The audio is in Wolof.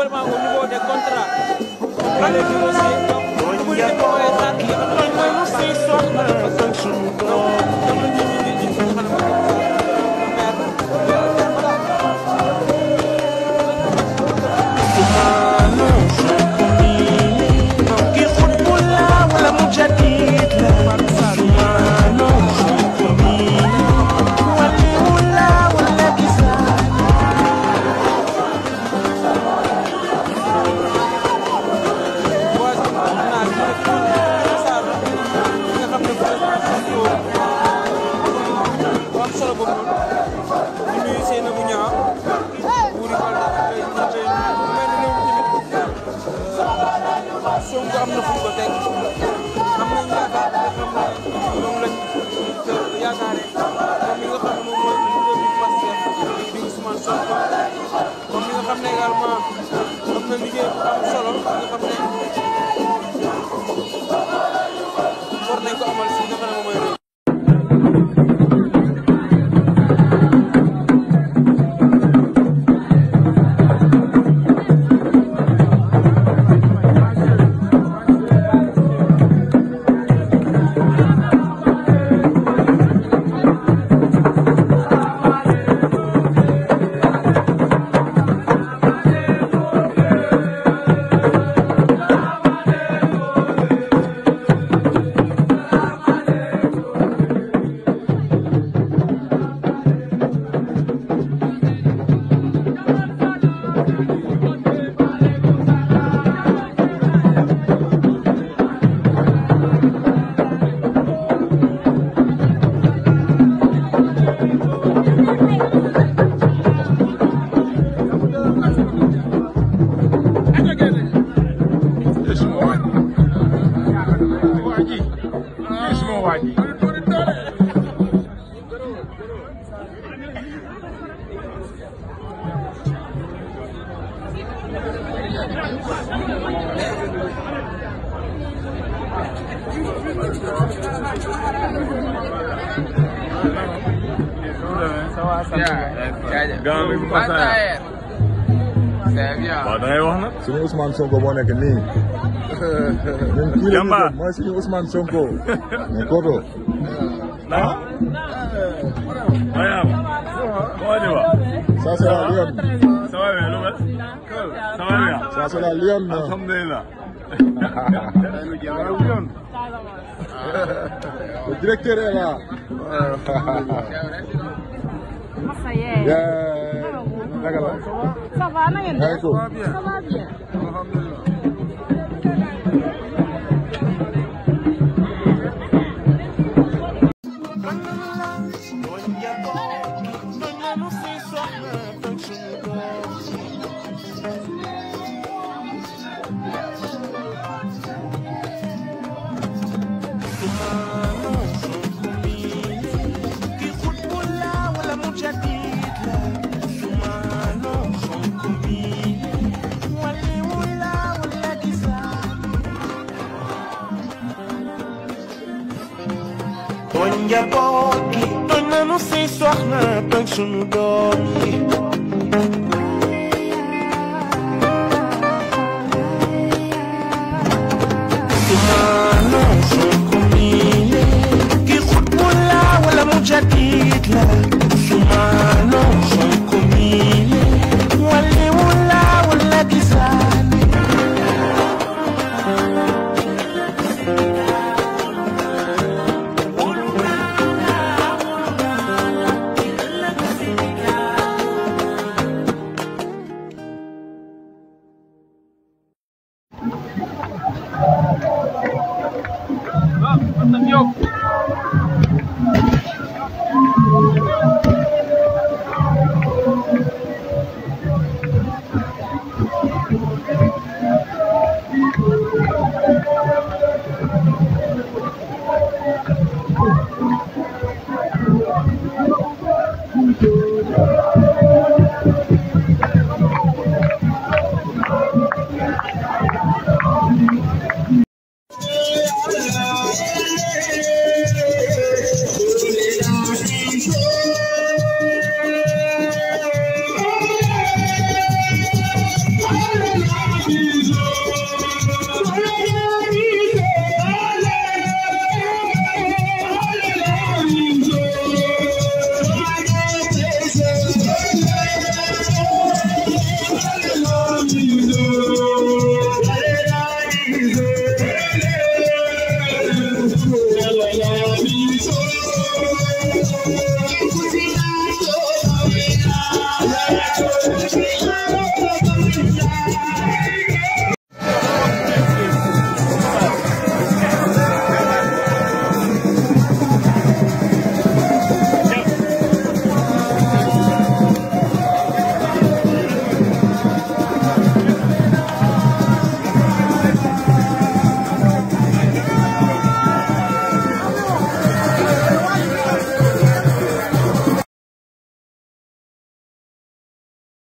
également au niveau des contrats on va les négocier donc bu ñu demee mooy xaar ki nga xam ne mooy Sonko am na fu ko teg am nañ yaakaar moom lañ yaakaare comme mi nga xam ne moom mooy leader du Pastef di Ousmane Sonko comme mi nga xam ne également am na liggéey bu am solo nga xam ne war nañ ko amal si nga xam ne moom mooy suñu Ousmane Sonko moo nekk nii. ñun kii la ñu gëm mooy suñu Ousmane Sonko. mais Koto. ah. comment tu vas. ça c'est la Lyon. ça va bien lu mel. ça va bien. ça c'est la Lyon. alhamdulilah. le directeur est là. Ça va, na ngeen def? Ça va bien. Tooñ njaboot gi tooñ nanu say soxna tooñ sunu doom yi Ousmane Sonko mile ki xutbu la wala mujadid la Ousmane Sonko mile waliwu la wala gisaane